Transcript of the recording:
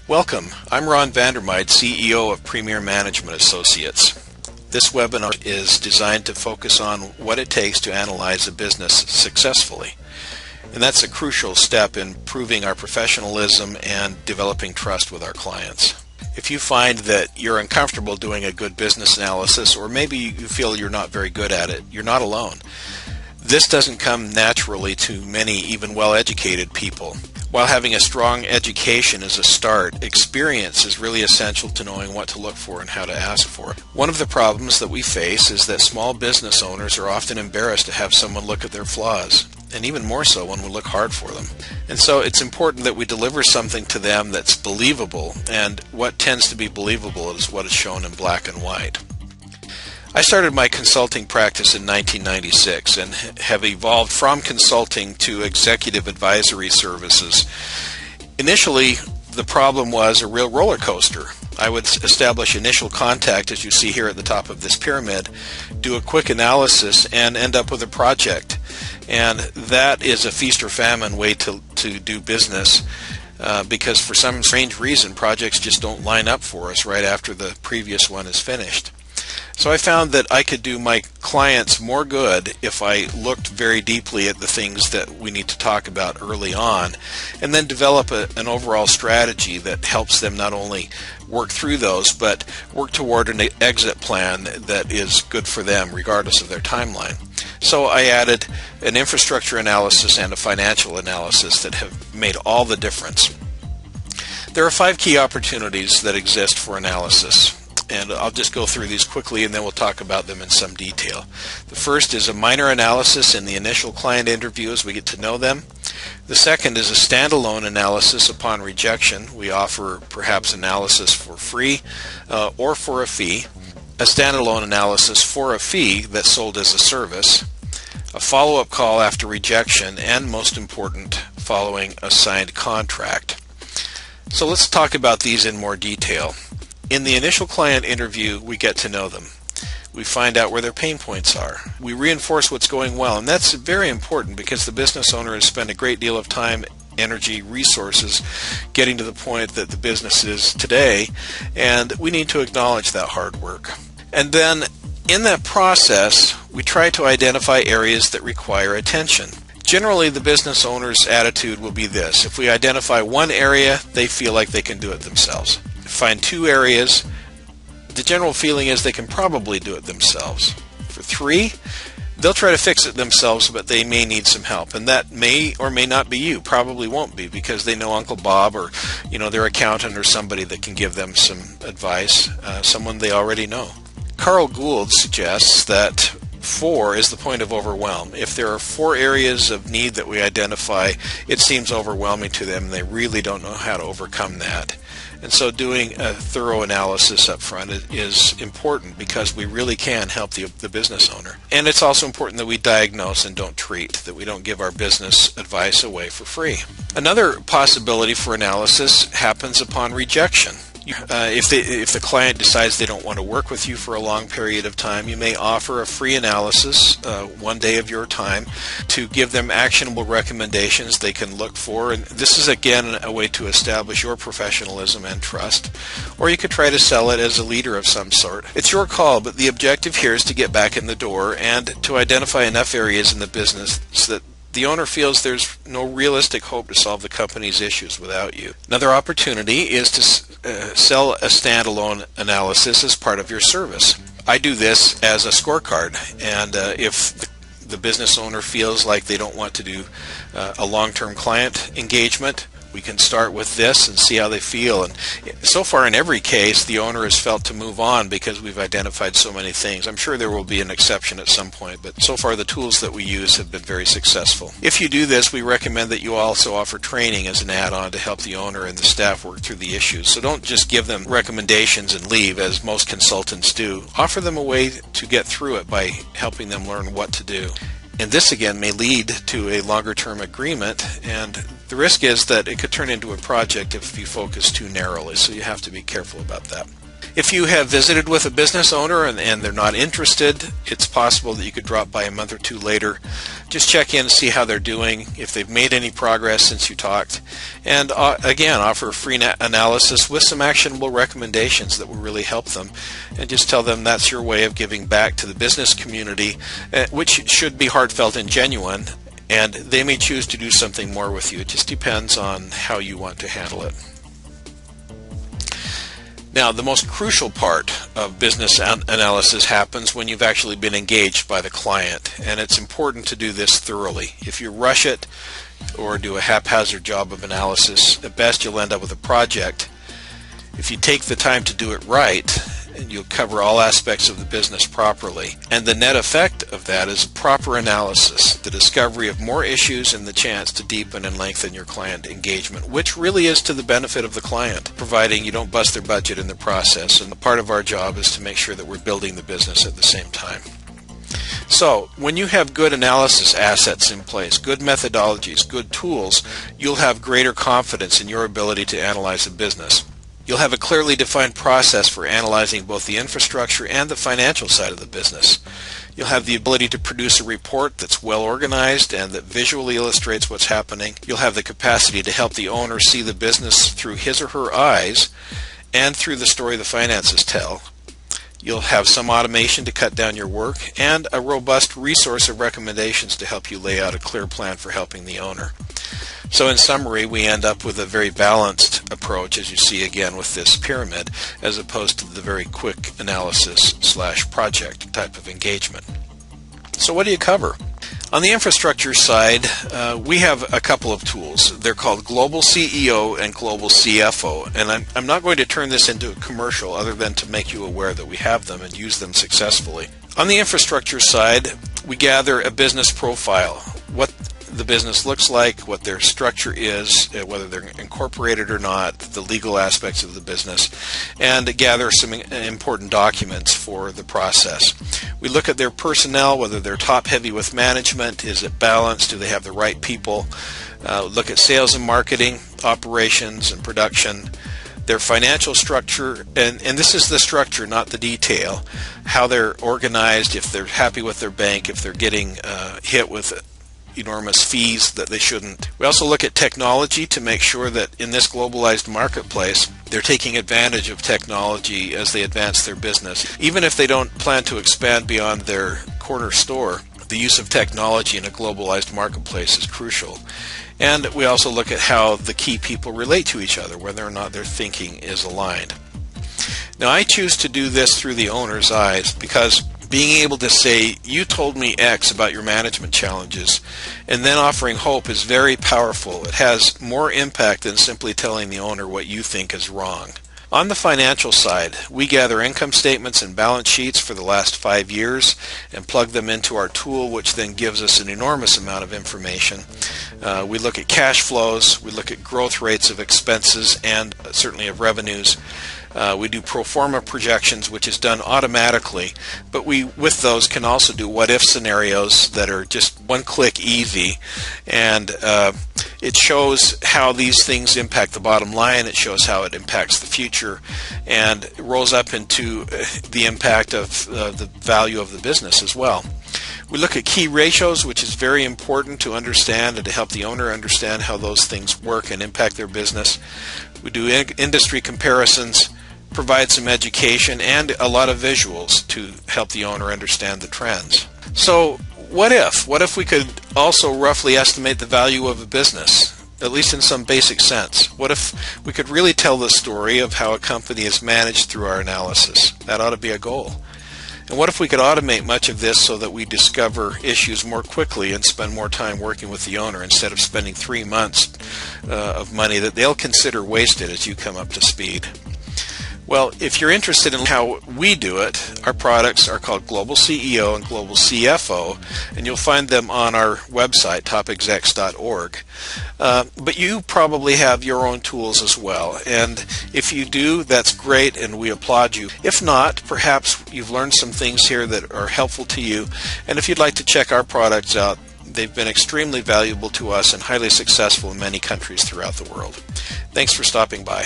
Welcome, I'm Ron Vandermeid, CEO of Premier Management Associates. This webinar is designed to focus on what it takes to analyze a business successfully. And that's a crucial step in proving our professionalism and developing trust with our clients. If you find that you're uncomfortable doing a good business analysis, or maybe you feel you're not very good at it, you're not alone. This doesn't come naturally to many even well-educated people. While having a strong education is a start, experience is really essential to knowing what to look for and how to ask for. One of the problems that we face is that small business owners are often embarrassed to have someone look at their flaws, and even more so when we look hard for them. And so it's important that we deliver something to them that's believable, and what tends to be believable is what is shown in black and white. I started my consulting practice in 1996 and have evolved from consulting to executive advisory services. Initially, the problem was a real roller coaster. I would establish initial contact, as you see here at the top of this pyramid, do a quick analysis, and end up with a project. And that is a feast or famine way to do business because for some strange reason, projects just don't line up for us right after the previous one is finished. So I found that I could do my clients more good if I looked very deeply at the things that we need to talk about early on, and then develop an overall strategy that helps them not only work through those, but work toward an exit plan that is good for them regardless of their timeline. So I added an infrastructure analysis and a financial analysis that have made all the difference. There are 5 key opportunities that exist for analysis. And I'll just go through these quickly and then we'll talk about them in some detail. The first is a minor analysis in the initial client interview as we get to know them. The second is a standalone analysis upon rejection. We offer perhaps analysis for free or for a fee. A standalone analysis for a fee that's sold as a service. A follow-up call after rejection, and most important, following a signed contract. So let's talk about these in more detail. In the initial client interview, we get to know them. We find out where their pain points are. We reinforce what's going well, and that's very important because the business owner has spent a great deal of time, energy, resources getting to the point that the business is today, and we need to acknowledge that hard work. And then in that process, we try to identify areas that require attention. Generally, the business owner's attitude will be this. If we identify one area, they feel like they can do it themselves. Find 2 areas, the general feeling is they can probably do it themselves. For 3, they'll try to fix it themselves, but they may need some help. And that may or may not be you, probably won't be, because they know Uncle Bob or their accountant or somebody that can give them some advice, someone they already know. Carl Gould suggests that 4 is the point of overwhelm. If there are 4 areas of need that we identify, it seems overwhelming to them and they really don't know how to overcome that. And so doing a thorough analysis up front is important because we really can help the business owner. And it's also important that we diagnose and don't treat, that we don't give our business advice away for free. Another possibility for analysis happens upon rejection. If the client decides they don't want to work with you for a long period of time, you may offer a free analysis, 1 day of your time, to give them actionable recommendations they can look for. And this is again a way to establish your professionalism and trust. Or you could try to sell it as a leader of some sort. It's your call, but the objective here is to get back in the door and to identify enough areas in the business so that the owner feels there's no realistic hope to solve the company's issues without you. Another opportunity is to sell a standalone analysis as part of your service. I do this as a scorecard, and if the business owner feels like they don't want to do a long-term client engagement, we can start with this and see how they feel. And so far in every case, the owner has felt to move on because we've identified so many things. I'm sure there will be an exception at some point, but so far the tools that we use have been very successful. If you do this, we recommend that you also offer training as an add-on to help the owner and the staff work through the issues. So don't just give them recommendations and leave, as most consultants do. Offer them a way to get through it by helping them learn what to do. And this again may lead to a longer-term agreement, and the risk is that it could turn into a project if you focus too narrowly, so you have to be careful about that. If you have visited with a business owner and they're not interested, it's possible that you could drop by a month or two later. Just check in and see how they're doing, if they've made any progress since you talked, and again, offer a free analysis with some actionable recommendations that will really help them, and just tell them that's your way of giving back to the business community, which should be heartfelt and genuine, and they may choose to do something more with you. It just depends on how you want to handle it. Now, the most crucial part of business analysis happens when you've actually been engaged by the client, and it's important to do this thoroughly. If you rush it or do a haphazard job of analysis, at best you'll end up with a project. If you take the time to do it right, you'll cover all aspects of the business properly. And the net effect of that is proper analysis, the discovery of more issues, and the chance to deepen and lengthen your client engagement, which really is to the benefit of the client, providing you don't bust their budget in the process. And part of our job is to make sure that we're building the business at the same time. So, when you have good analysis assets in place, good methodologies, good tools, you'll have greater confidence in your ability to analyze a business. You'll have a clearly defined process for analyzing both the infrastructure and the financial side of the business. You'll have the ability to produce a report that's well organized and that visually illustrates what's happening. You'll have the capacity to help the owner see the business through his or her eyes and through the story the finances tell. You'll have some automation to cut down your work and a robust resource of recommendations to help you lay out a clear plan for helping the owner. So in summary, we end up with a very balanced approach, as you see again with this pyramid, as opposed to the very quick analysis / project type of engagement. So what do you cover? On the infrastructure side, we have a couple of tools. They're called Global CEO and Global CFO, and I'm not going to turn this into a commercial other than to make you aware that we have them and use them successfully. On the infrastructure side, we gather a business profile, what the business looks like, what their structure is, whether they're incorporated or not, the legal aspects of the business, and gather some important documents for the process. We look at their personnel, whether they're top-heavy with management, is it balanced, do they have the right people, look at sales and marketing, operations and production, their financial structure, and this is the structure, not the detail, how they're organized, if they're happy with their bank, if they're getting hit with enormous fees that they shouldn't. We also look at technology to make sure that in this globalized marketplace, they're taking advantage of technology as they advance their business. Even if they don't plan to expand beyond their corner store, the use of technology in a globalized marketplace is crucial. And we also look at how the key people relate to each other, whether or not their thinking is aligned. Now, I choose to do this through the owner's eyes because being able to say, you told me X about your management challenges, and then offering hope is very powerful. It has more impact than simply telling the owner what you think is wrong. On the financial side, we gather income statements and balance sheets for the last 5 years and plug them into our tool, which then gives us an enormous amount of information. We look at cash flows, we look at growth rates of expenses and certainly of revenues. We do pro forma projections, which is done automatically, but we, with those, can also do what-if scenarios that are just one-click easy, and it shows how these things impact the bottom line, it shows how it impacts the future, and it rolls up into the impact of the value of the business as well. We look at key ratios, which is very important to understand and to help the owner understand how those things work and impact their business. We do industry comparisons, provide some education, and a lot of visuals to help the owner understand the trends. So what if? What if we could also roughly estimate the value of a business, at least in some basic sense? What if we could really tell the story of how a company is managed through our analysis? That ought to be a goal. And what if we could automate much of this so that we discover issues more quickly and spend more time working with the owner instead of spending 3 months of money that they'll consider wasted as you come up to speed? Well, if you're interested in how we do it, our products are called Global CEO and Global CFO, and you'll find them on our website, topexecs.org. But you probably have your own tools as well, and if you do, that's great, and we applaud you. If not, perhaps you've learned some things here that are helpful to you, and if you'd like to check our products out, they've been extremely valuable to us and highly successful in many countries throughout the world. Thanks for stopping by.